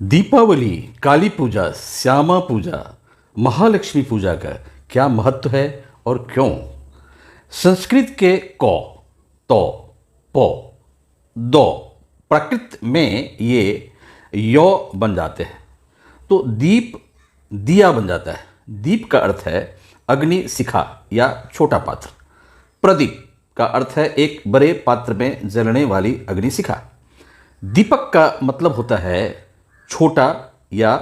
दीपावली, काली पूजा, श्यामा पूजा, महालक्ष्मी पूजा का क्या महत्व है और क्यों? संस्कृत के कौ, तौ, पौ, दौ प्राकृत में ये यौ बन जाते हैं तो दीप दिया बन जाता है। दीप का अर्थ है अग्नि शिखा या छोटा पात्र। प्रदीप का अर्थ है एक बड़े पात्र में जलने वाली अग्नि शिखा। दीपक का मतलब होता है छोटा या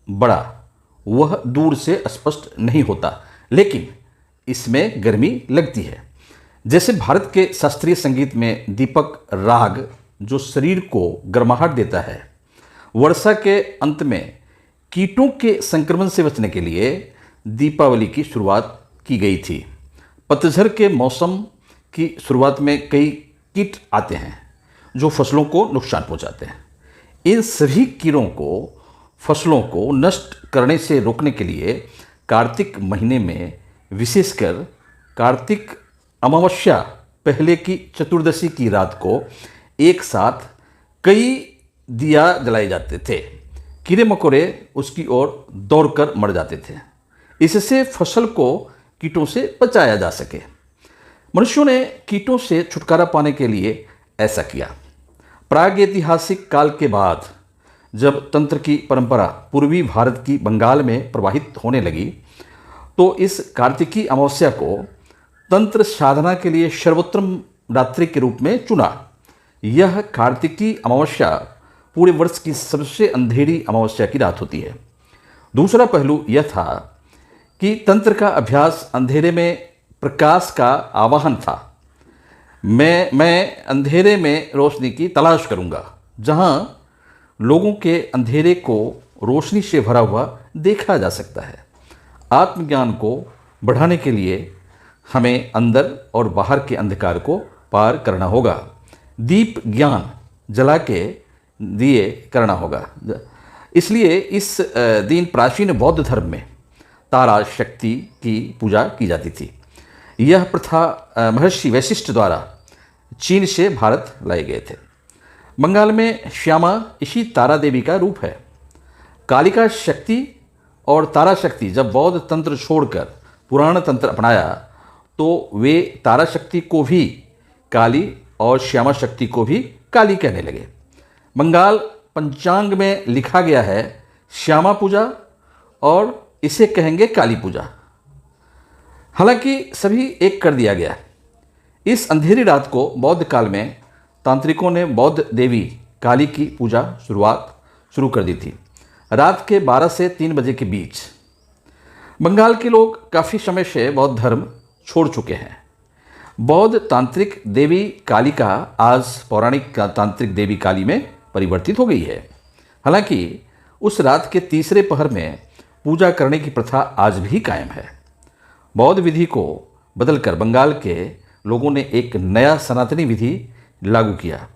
बड़ा, वह दूर से स्पष्ट नहीं होता लेकिन इसमें गर्मी लगती है। जैसे भारत के शास्त्रीय संगीत में दीपक राग जो शरीर को गर्माहट देता है। वर्षा के अंत में कीटों के संक्रमण से बचने के लिए दीपावली की शुरुआत की गई थी। पतझड़ के मौसम की शुरुआत में कई कीट आते हैं जो फसलों को नुकसान पहुंचाते हैं। इन सभी कीड़ों को फसलों को नष्ट करने से रोकने के लिए कार्तिक महीने में विशेषकर कार्तिक अमावस्या पहले की चतुर्दशी की रात को एक साथ कई दिया जलाए जाते थे। कीड़े मकोड़े उसकी ओर दौड़कर मर जाते थे। इससे फसल को कीटों से बचाया जा सके। मनुष्यों ने कीटों से छुटकारा पाने के लिए ऐसा किया। प्रागैतिहासिक काल के बाद जब तंत्र की परंपरा पूर्वी भारत की बंगाल में प्रवाहित होने लगी तो इस कार्तिकी अमावस्या को तंत्र साधना के लिए सर्वोत्तम रात्रि के रूप में चुना। यह कार्तिकी अमावस्या पूरे वर्ष की सबसे अंधेरी अमावस्या की रात होती है। दूसरा पहलू यह था कि तंत्र का अभ्यास अंधेरे में प्रकाश का आवाहन था। मैं अंधेरे में रोशनी की तलाश करूंगा, जहां लोगों के अंधेरे को रोशनी से भरा हुआ देखा जा सकता है। आत्मज्ञान को बढ़ाने के लिए हमें अंदर और बाहर के अंधकार को पार करना होगा। दीप ज्ञान जला के दिए करना होगा। इसलिए इस दिन प्राचीन बौद्ध धर्म में तारा शक्ति की पूजा की जाती थी। यह प्रथा महर्षि वशिष्ठ द्वारा चीन से भारत लाए गए थे। बंगाल में श्यामा इसी तारा देवी का रूप है। कालिका शक्ति और तारा शक्ति जब बौद्ध तंत्र छोड़कर पुराण तंत्र अपनाया तो वे तारा शक्ति को भी काली और श्यामा शक्ति को भी काली कहने लगे। बंगाल पंचांग में लिखा गया है श्यामा पूजा और इसे कहेंगे काली पूजा। हालांकि सभी एक कर दिया गया। इस अंधेरी रात को बौद्ध काल में तांत्रिकों ने बौद्ध देवी काली की पूजा शुरू कर दी थी। रात के 12 से 3 बजे के बीच बंगाल के लोग काफ़ी समय से बौद्ध धर्म छोड़ चुके हैं। बौद्ध तांत्रिक देवी काली का आज पौराणिक तांत्रिक देवी काली में परिवर्तित हो गई है। हालांकि उस रात के तीसरे पहर में पूजा करने की प्रथा आज भी कायम है। बौद्ध विधि को बदलकर बंगाल के लोगों ने एक नया सनातनी विधि लागू किया।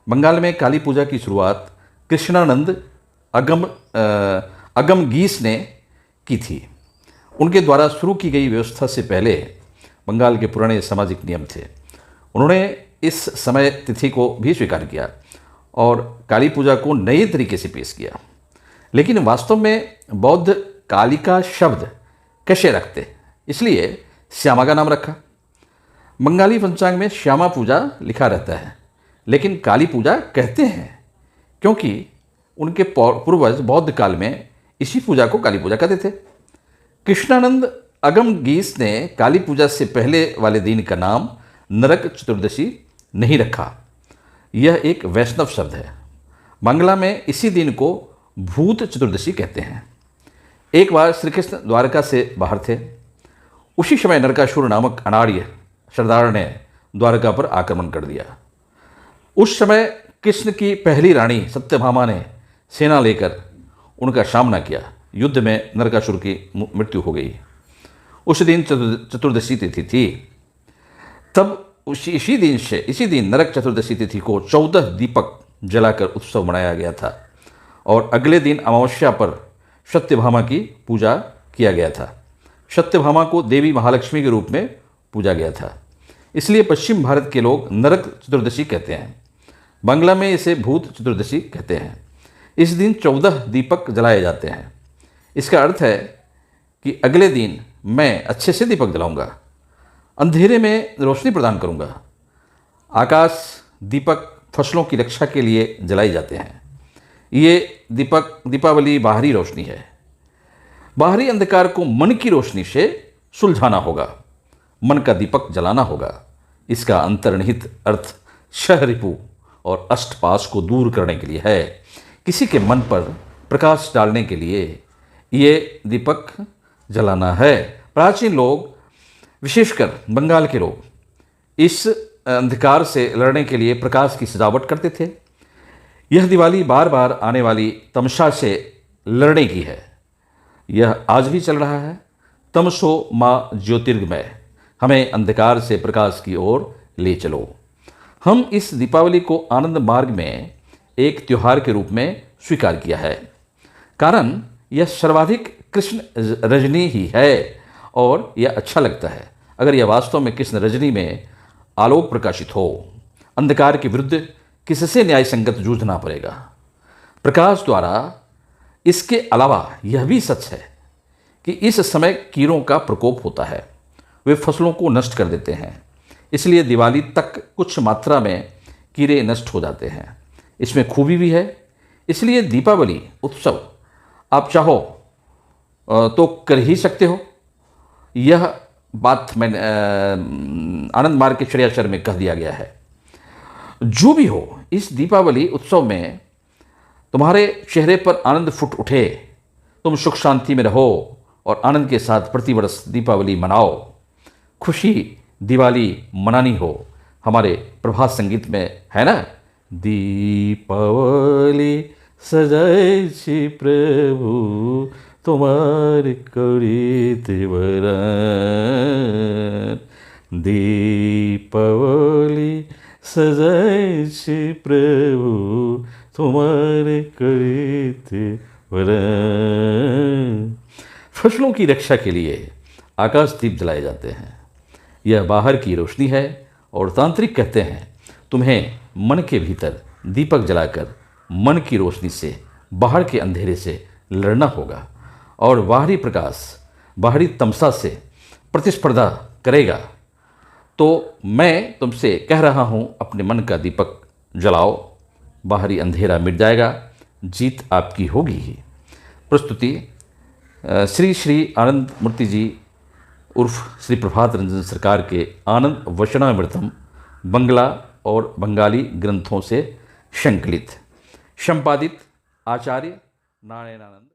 बंगाल में काली पूजा की शुरुआत कृष्णानंद अगमगीस ने की थी। उनके द्वारा शुरू की गई व्यवस्था से पहले बंगाल के पुराने सामाजिक नियम थे। उन्होंने इस समय तिथि को भी स्वीकार किया और काली पूजा को नए तरीके से पेश किया। लेकिन वास्तव में बौद्ध काली का शब्द कैसे रखते, इसलिए श्यामा का नाम रखा। बंगाली पंचांग में श्यामा पूजा लिखा रहता है लेकिन काली पूजा कहते हैं क्योंकि उनके पूर्वज बौद्ध काल में इसी पूजा को काली पूजा कहते थे। कृष्णानंद अगमगीस ने काली पूजा से पहले वाले दिन का नाम नरक चतुर्दशी नहीं रखा। यह एक वैष्णव शब्द है। बांग्ला में इसी दिन को भूत चतुर्दशी कहते हैं। एक बार श्री कृष्ण द्वारका से बाहर थे। उसी समय नरकासुर नामक अनार्य सरदार ने द्वारका पर आक्रमण कर दिया। उस समय कृष्ण की पहली रानी सत्यभामा ने सेना लेकर उनका सामना किया। युद्ध में नरकासुर की मृत्यु हो गई। उस दिन चतुर्दशी तिथि थी। तब इसी दिन नरक चतुर्दशी तिथि को 14 दीपक जलाकर उत्सव मनाया गया था और अगले दिन अमावस्या पर सत्यभामा की पूजा किया गया था। सत्यभामा को देवी महालक्ष्मी के रूप में पूजा गया था। इसलिए पश्चिम भारत के लोग नरक चतुर्दशी कहते हैं। बांग्ला में इसे भूत चतुर्दशी कहते हैं। इस दिन 14 दीपक जलाए जाते हैं। इसका अर्थ है कि अगले दिन मैं अच्छे से दीपक जलाऊंगा, अंधेरे में रोशनी प्रदान करूंगा। आकाश दीपक फसलों की रक्षा के लिए जलाए जाते हैं। ये दीपावली बाहरी रोशनी है। बाहरी अंधकार को मन की रोशनी से सुलझाना होगा, मन का दीपक जलाना होगा। इसका अंतर्निहित अर्थ शह रिपु और अष्टपाश को दूर करने के लिए है। किसी के मन पर प्रकाश डालने के लिए ये दीपक जलाना है। प्राचीन लोग, विशेषकर बंगाल के लोग, इस अंधकार से लड़ने के लिए प्रकाश की सजावट करते थे। यह दिवाली बार बार आने वाली तमसा से लड़ने की है। यह आज भी चल रहा है। तमसो माँ ज्योतिर्गमय, हमें अंधकार से प्रकाश की ओर ले चलो। हम इस दीपावली को आनंद मार्ग में एक त्योहार के रूप में स्वीकार किया है, कारण यह सर्वाधिक कृष्ण रजनी ही है और यह अच्छा लगता है अगर यह वास्तव में कृष्ण रजनी में आलोक प्रकाशित हो। अंधकार के विरुद्ध किससे न्याय संगत जूझना पड़ेगा। प्रकाश द्वारा इसके अलावा यह भी सच है कि इस समय कीड़ों का प्रकोप होता है, वे फसलों को नष्ट कर देते हैं। इसलिए दिवाली तक कुछ मात्रा में कीड़े नष्ट हो जाते हैं। इसमें खूबी भी है। इसलिए दीपावली उत्सव आप चाहो तो कर ही सकते हो। यह बात मैंने आनंद मार्ग के श्रेयाचर में कह दिया गया है। जो भी हो, इस दीपावली उत्सव में तुम्हारे चेहरे पर आनंद फुट उठे, तुम सुख शांति में रहो और आनंद के साथ प्रतिवर्ष दीपावली मनाओ। खुशी दिवाली मनानी हो। हमारे प्रभात संगीत में है ना, दीपावली सजाए छी प्रभु तुम्हारे करीते वरन, दीपावली सजाए छी प्रभु तुम्हारे करीते वरन। फसलों की रक्षा के लिए आकाश दीप जलाए जाते हैं। यह बाहर की रोशनी है और तांत्रिक कहते हैं तुम्हें मन के भीतर दीपक जलाकर मन की रोशनी से बाहर के अंधेरे से लड़ना होगा और बाहरी प्रकाश बाहरी तमसा से प्रतिस्पर्धा करेगा। तो मैं तुमसे कह रहा हूँ, अपने मन का दीपक जलाओ, बाहरी अंधेरा मिट जाएगा, जीत आपकी होगी ही। प्रस्तुति श्री श्री आनंद मूर्ति जी उर्फ श्री प्रभात रंजन सरकार के आनंद वचनामृतम बंगला और बंगाली ग्रंथों से संकलित, संपादित आचार्य नारायणानंद।